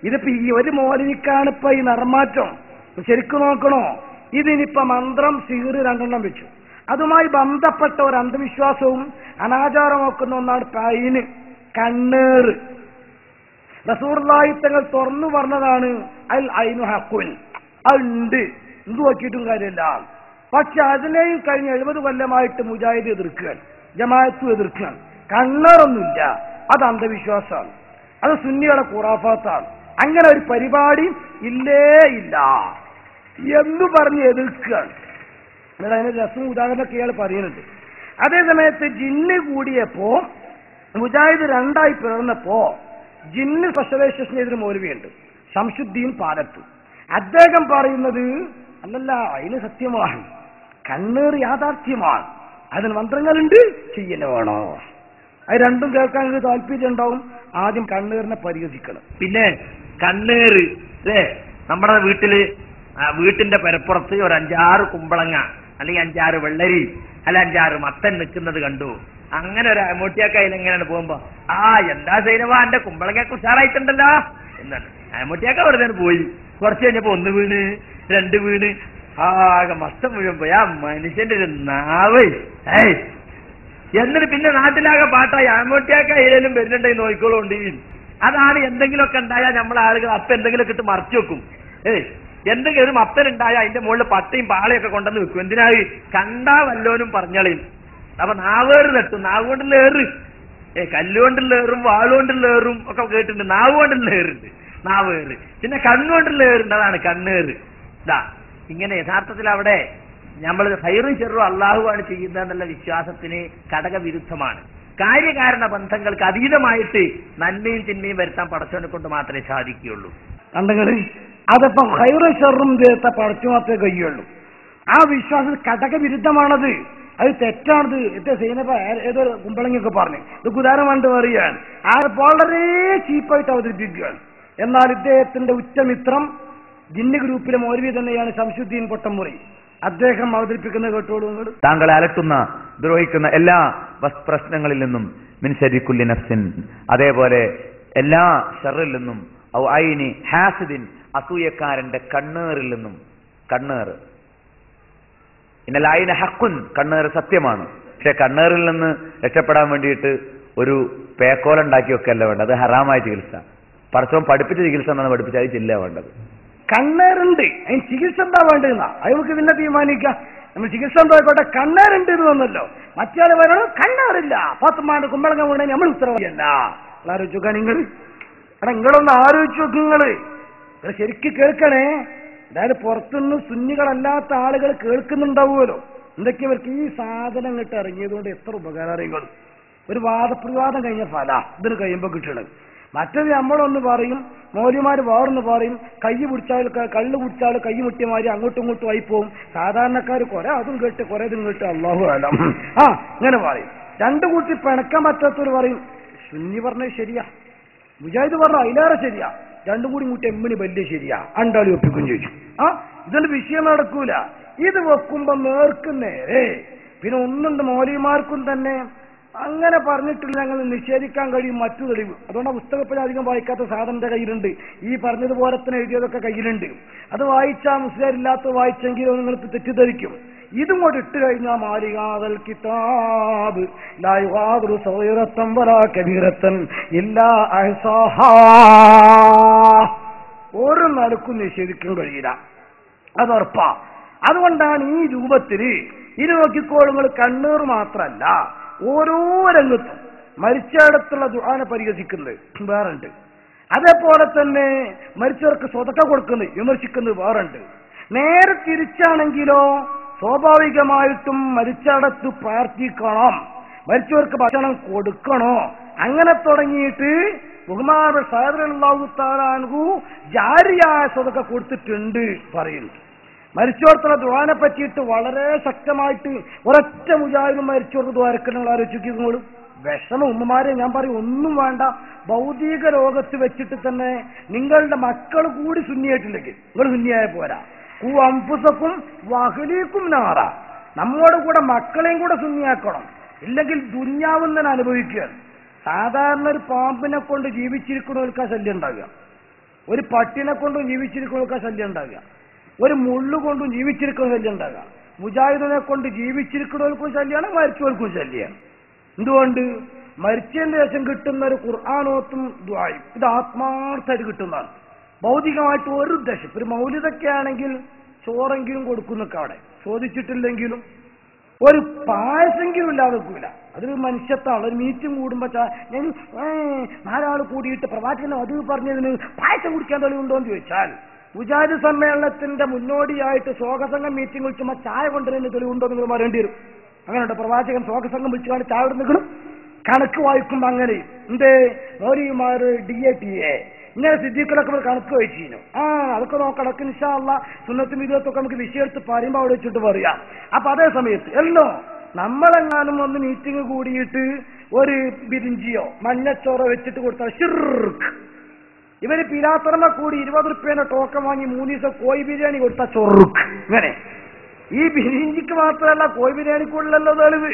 ഇതിപ്പോ ഈ ഒരു മൗലവിക്കാണ് ഇപ്പൊ ഈ നിറമാറ്റം. ശരിക്കും നോക്കണോ, ഇതിനിപ്പോ മന്ത്രം സിഹിറ് രണ്ടെണ്ണം വെച്ചു. അതുമായി ബന്ധപ്പെട്ട ഒരു അന്ധവിശ്വാസവും അനാചാരം നോക്കുന്ന ഒന്നാണ് പൈന്, കണ്ണേറ്. റസൂലുള്ളാഹി തങ്ങൾ തുറന്നു പറഞ്ഞതാണ് അൽ ഐനു ഹഖുൻ, അതുണ്ട്, എന്ത് നോക്കിയിട്ടും കാര്യമില്ല. പക്ഷെ അതിനെയും കഴിഞ്ഞ 70 കൊല്ലമായിട്ട് മുജാഹിദ് എതിർക്കുകയാണ്, ജമാഅത്തും എതിർക്കുകയാണ്. കണ്ണേറൊന്നുമില്ല, അത് അന്ധവിശ്വാസമാണ്, അത് സുന്നികളെ ഖുറാഫാത്താണ്, അങ്ങനെ ഒരു പരിപാടി ഇല്ലേ ഇല്ല എന്ന് പറഞ്ഞ് എതിർക്കുകയാണ്. അതിന് രസം ഉദാഹരണമൊക്കെ ഇയാൾ പറയുന്നുണ്ട്. അതേ സമയത്ത് ജിന്ന് കൂടിയപ്പോ മുജാഹിദ് രണ്ടായി പിറന്നപ്പോ ജിന്ന് സ്പെഷ്യലൈസേഷൻ ചെയ്തൊരു മൗലവിയുണ്ട്, ശംസുദ്ദീൻ പാലത്ത്. അദ്ദേഹം പറയുന്നത് അല്ലല്ല, അതിന് സത്യമാണ്, കണ്ണേർ യാഥാർത്ഥ്യമാണ്, അതിന് മന്ത്രങ്ങളുണ്ട്, ചെയ്യന്നെ വേണോ. അത് രണ്ടും കേൾക്കാൻ താല്പര്യം ഉണ്ടാവും. ആദ്യം കണ്ണേറിനെ പരിഹസിക്കണം. പിന്നെ കണ്ണേറ് അല്ലേ, നമ്മുടെ വീട്ടിന്റെ പരപ്പുറത്ത് ഒരു 5-6 കുമ്പളങ്ങ അല്ലെങ്കിൽ 5-6 വെള്ളരി അല്ല 5-6 മത്തൻ നിൽക്കുന്നത് കണ്ടു. അങ്ങനെ ഒരു അമൂട്ടിയാക്കയിൽ എങ്ങനെയാണ് പോകുമ്പോ, എന്താ സൈനവാ എന്റെ കുമ്പളങ്ങയൊക്കെ ഉഷാറായിട്ടുണ്ടല്ലോ എന്നാണ്. അമൂട്ടിയാക്ക വെറുതെ പോയി. കുറച്ച് കഴിഞ്ഞപ്പോ 1 വീണ് 2 വീണ് ആകെ മസ്തം മുഴുവൻ പോയി. ആ മനുഷ്യന്റെ ഒരു നാവ്. എന്നിട്ട് പിന്നെ നാട്ടിലാകെ പാട്ടായി, ആമൂട്ടിയാക്ക ഏതെങ്കിലും വരുന്നുണ്ടെങ്കിൽ നോക്കിക്കോളുണ്ട്. അതാണ് എന്തെങ്കിലുമൊക്കെ ഉണ്ടായാൽ നമ്മളെ ആളുകൾ അപ്പൊ എന്തെങ്കിലുമൊക്കെ ഇട്ട് മറച്ചു വെക്കും. എന്തെങ്കിലും ഒരു മത്തനുണ്ടായാൽ അതിന്റെ മുകളിൽ പട്ടയും പാളയൊക്കെ കൊണ്ടുവന്ന് വെക്കും. എന്തിനാ? കണ്ടാ വല്ലോനും പറഞ്ഞളയും. അപ്പൊ നാവേറ് തട്ടും, നാവ് കൊണ്ടുള്ള ഏറ്, കല്ലുകൊണ്ടുള്ള ഏറും വാളുകൊണ്ടുള്ള ഏറും ഒക്കെ കേട്ടിട്ടുണ്ട്. നാവ് കൊണ്ടുള്ള ഏറുണ്ട്, നാവേറ്. പിന്നെ കണ്ണുകൊണ്ടുള്ള ഏറുണ്ട്, അതാണ് കണ്ണേറ്. ഇങ്ങനെ യഥാർത്ഥത്തിൽ അവിടെ നമ്മൾ ഹൈറും ചെറും അള്ളാഹുവാണ് ചെയ്യുന്നതെന്നുള്ള വിശ്വാസത്തിന് ഘടകവിരുദ്ധമാണ്. കാര്യകാരണ ബന്ധങ്ങൾക്ക് അതീതമായിട്ട് നന്മയും തിന്മയും വരുത്താൻ പടച്ചവനെ കൊണ്ട് മാത്രമേ സാധിക്കുകയുള്ളൂ. കണ്ടങ്ങള് അതിപ്പോ ഹൈറും ചെറും ചേർത്ത പടച്ചു മാത്രമേ കഴിയുള്ളൂ. ആ വിശ്വാസം ഘടകവിരുദ്ധമാണത്, അത് തെറ്റാണത്. സൈനപ്പ ഏതോ കുമ്പളങ്ങൊക്കെ പറഞ്ഞു, ഇത് ഉദാഹരണം പറയുകയാണ്. ആ വളരെ ചീപ്പായിട്ട് അവതരിപ്പിക്കുകയാണ്. എന്നാൽ ഇദ്ദേഹത്തിന്റെ ഉച്ചമിത്രം ജിന്ന് ഗ്രൂപ്പിലെ മൗലവി തന്നെയാണ് ശംസുദ്ദീൻ പൊട്ടമുറി. അദ്ദേഹം അവതരിപ്പിക്കുന്നത് കേട്ടോളൂ. താങ്കളെ അലട്ടുന്ന ദ്രോഹിക്കുന്ന എല്ലാ പ്രശ്നങ്ങളിൽ നിന്നും മിൻ ശർരി കുല്ലി നഫ്സിൻ, അതേപോലെ എല്ലാ ഷർറിൽ നിന്നും, ഔ ഐനി ഹാസിദിൻ, അസൂയക്കാരന്റെ കണ്ണേറിൽ നിന്നും. കണ്ണേറ് ഇന്നൽ ഐന ഹഖുൻ, കണ്ണേറ് സത്യമാണ്. പക്ഷെ കണ്ണേറിൽ നിന്ന് രക്ഷപ്പെടാൻ വേണ്ടിയിട്ട് ഒരു പേക്കോലുണ്ടാക്കി വെക്കല്ല വേണ്ടത്, അത് ഹറാമായ ചികിത്സ. പടച്ചവൻ പഠിപ്പിച്ച ചികിത്സ എന്നാണ് പഠിപ്പിച്ച, അത് ചില്ല വേണ്ടത്. കണ്ണേറുണ്ട്, അതിന് ചികിത്സ എന്താ വേണ്ടതെന്നാ അയാൾക്ക് പിന്നെ തീരുമാനിക്കാം. നമ്മൾ ചികിത്സ എന്തായിക്കോട്ടെ, കണ്ണേറുണ്ട് എന്ന് വന്നല്ലോ. മറ്റേ പറയണം കണ്ണേറില്ല, 10 കുമ്പളങ്ങ വീണേ നമ്മൾ ഉത്തരവാദിയല്ല. ആലോചിച്ച് നോക്കാൻ നിങ്ങൾ, നിങ്ങളൊന്ന് ആലോചിച്ച് നോക്കുങ്ങള്, ശരിക്കും കേൾക്കണേ. അതായത് പുറത്തുനിന്ന് സുന്നികളല്ലാത്ത ആളുകൾ കേൾക്കുന്നുണ്ടാവുമല്ലോ. എന്തൊക്കെയാ അവർക്ക് ഈ സാധനം ഇങ്ങോട്ട് ഇറങ്ങിയതുകൊണ്ട് എത്ര ഉപകാരം അറിയുള്ളൂ. ഒരു വാദപ്രവാദം കഴിഞ്ഞ ഫല ഇതിന് കഴിയുമ്പോൾ കിട്ടണത്. മറ്റത് നമ്മളൊന്ന് പറയും, മൗലിമാര് വേറൊന്ന് പറയും. കള്ളു കുടിച്ചാൽ കൈ മുട്ടിയമാര് അങ്ങോട്ടും ഇങ്ങോട്ടും ആയി പോവും. സാധാരണക്കാർ കുറെ അതും കേട്ട് കുറെ ഇതും കേട്ട് അള്ളാഹു അലം ഇങ്ങനെ പറയും. രണ്ടു കൂട്ടി പിണക്കാൻ പറ്റാത്തവർ പറയും സുന്നി പറഞ്ഞത് ശരിയാ, മുജാഹിദ് പറഞ്ഞ അതിലേറെ ശരിയാ, രണ്ടും കൂടി കൂട്ടി എമ്മിന് വലിയ ശരിയാ, അണ്ടാളി ഒപ്പിക്കും ചോദിച്ചു. ഇതിന്റെ വിഷയം നടക്കൂല. ഇത് വെക്കുമ്പോ നേർക്കുന്നേരെ. പിന്നെ ഒന്നുണ്ട്, മൗലിമാർക്കും തന്നെ അങ്ങനെ പറഞ്ഞിട്ടില്ല ഞങ്ങൾ നിഷേധിക്കാൻ കഴിയും മറ്റു തെളിവ്. അതുകൊണ്ട് ആ പുസ്തകപ്പഴ അധികം വായിക്കാത്ത സാധനന്റെ കയ്യിലുണ്ട്. ഈ പറഞ്ഞതുപോലെ തന്നെ എഴുതിയതൊക്കെ കയ്യിലുണ്ട്. അത് വായിച്ചാൽ മുസ്ലിമില്ലാത്ത വായിച്ചെങ്കിലോ നിങ്ങൾക്ക് തെറ്റിദ്ധരിക്കും. ഇതും കൂടെ ഇട്ട് കഴിഞ്ഞാൽ മാലികാതൽ കിതാബ് ലാ യുഗാദിറു സഗീറത്തൻ വലാ കബീറത്തൻ ഇല്ലാ അഹ്സാഹാ, ഒരു നിലക്കും നിഷേധിക്കാൻ കഴിയില്ല, അതുറപ്പാ. അതുകൊണ്ടാണ് ഈ രൂപത്തില് ഇത് നോക്കിക്കോളുങ്ങൾ കണ്ണൂർ മാത്രല്ല ഓരോ രംഗത്തും മരിച്ചയിടത്തുള്ള ദുആനെ പരിഹസിക്കുന്നത് വേറുണ്ട്. അതേപോലെ തന്നെ മരിച്ചവർക്ക് സ്വതക്ക കൊടുക്കുന്നത് വിമർശിക്കുന്നത് വേറുണ്ട്. നേരെ തിരിച്ചാണെങ്കിലോ സ്വാഭാവികമായിട്ടും മരിച്ചയിടത്ത് പ്രാർത്ഥിക്കണം, മരിച്ചവർക്ക് ഭക്ഷണം കൊടുക്കണോ, അങ്ങനെ തുടങ്ങിയിട്ട് ബഹുമാനപ്പെട്ട സയ്യിദ് റളിയല്ലാഹു തആല അൻഹു ജാരിയായ സ്വതക്ക കൊടുത്തിട്ടുണ്ട് പറയുന്നു. മരിച്ചോർത്തുള്ള ദുആനെ പറ്റിയിട്ട് വളരെ ശക്തമായിട്ട് ഒരൊറ്റ മുജാഹിദും മരിച്ചോർക്ക് ദ്വാരക്കങ്ങൾ ആലോചിക്കുന്നോളും. വിഷമ ഉമ്മമാരെ ഞാൻ പറയും, ഒന്നും വേണ്ട. ഭൗതിക ലോകത്ത് വെച്ചിട്ട് തന്നെ നിങ്ങളുടെ മക്കൾ കൂടി സുന്നിയായിട്ടില്ലെങ്കിൽ നിങ്ങൾ സുന്നിയായ പോരാ. അംഫുസക്കും വഹ്ലീക്കും നാറ, നമ്മോട് കൂടെ മക്കളെയും കൂടെ സുന്നിയാക്കണം, ഇല്ലെങ്കിൽ ദുന്യാവും തന്നെ അനുഭവിക്കുകയാണ്. സാധാരണ ഒരു പാമ്പിനെ കൊണ്ട് ജീവിച്ചിരിക്കുന്നവർക്ക് ആ ശല്യം ഉണ്ടാകുക. ഒരു പട്ടിനെ കൊണ്ടും ജീവിച്ചിരിക്കുന്നവർക്ക് ശല്യം ഉണ്ടാകുക, ഒരു മുള്ളു കൊണ്ടും ജീവിച്ചിരിക്കുന്ന ശല്യം ഉണ്ടാകുക. മുജാഹിദിനെ കൊണ്ട് ജീവിച്ചിരിക്കുന്നവർക്കും ശല്യമാണ്, മരിച്ചവർക്കും ശല്യമാണ്. എന്തുകൊണ്ട്? മരിച്ചതിന് ശേഷം കിട്ടുന്ന ഒരു ഖുർആനോത്തും ദുആയും ഇത് ആത്മാർത്ഥമായിട്ട് കിട്ടുന്നതാണ്. ഭൗതികമായിട്ട് ഒരു ഉദ്ദേശം. ഒരു മൗലിദൊക്കെ ആണെങ്കിൽ ചോറെങ്കിലും കൊടുക്കുന്നൊക്കെ അവിടെ ചോദിച്ചിട്ടില്ലെങ്കിലും ഒരു പായസെങ്കിലും ഇല്ലാതെ വെക്കൂല. അതൊരു മനുഷ്യത്താണ്. ഒരു മീറ്റിംഗ് കൂടുമ്പോ ഞാൻ 4 ആൾ കൂടിയിട്ട് പ്രവാചകൻ അത് പറഞ്ഞതിന് പായസം കുടിക്കാൻ തെളിവുണ്ടോ എന്ന് ചോദിച്ചാൽ, മുജാഹിദ് സമ്മേളനത്തിന്റെ മുന്നോടിയായിട്ട് ശോകസംഘം മീറ്റിംഗ് വിളിച്ചുമ്പോ ചായ കൊണ്ടുവരുന്ന തെളിവുണ്ടോ നിങ്ങൾ പറയേണ്ടി വരും. അങ്ങനെയുണ്ട്. പ്രവാചകൻ ശോകസംഘം വിളിച്ചുകൊണ്ട് ചായ നിൽക്കണം. കണക്ക് വായിക്കുമ്പോ അങ്ങനെ എന്തേ മൗലിമാര് DATA ഇങ്ങനെ സിദ്ദീഖിലൊക്കെ കണക്ക് വായിച്ചിരുന്നു. അതൊക്കെ നോക്കണക്ക് ഇൻഷാ അല്ലാഹ് സുന്നത്തും വിധത്തൊക്കെ നമുക്ക് വിഷയം എടുത്ത് പറയുമ്പോൾ അവിടെ വെച്ചിട്ട് പറയാം. അപ്പൊ അതേ സമയത്ത് എല്ലോ നമ്മളെങ്ങാനും ഒന്ന് മീറ്റിംഗ് കൂടിയിട്ട് ഒരു ബിരിഞ്ചിയോ മഞ്ഞച്ചോറോ വെച്ചിട്ട് കൊടുത്താൽ ഷിർക്ക്. ഇവര് പിലാത്തറമ കൂടി 20 റുപ്യേന്റെ ടോക്കൺ വാങ്ങി 3 ദിവസം കോഴി ബിരിയാണി കൊടുത്താൽ ചൊറുക്ക്. ഇങ്ങനെ ഈ ബിരിഞ്ചിക്ക് മാത്രമല്ല കോഴി ബിരിയാണിക്കുള്ളല്ലോ തെളിവ്.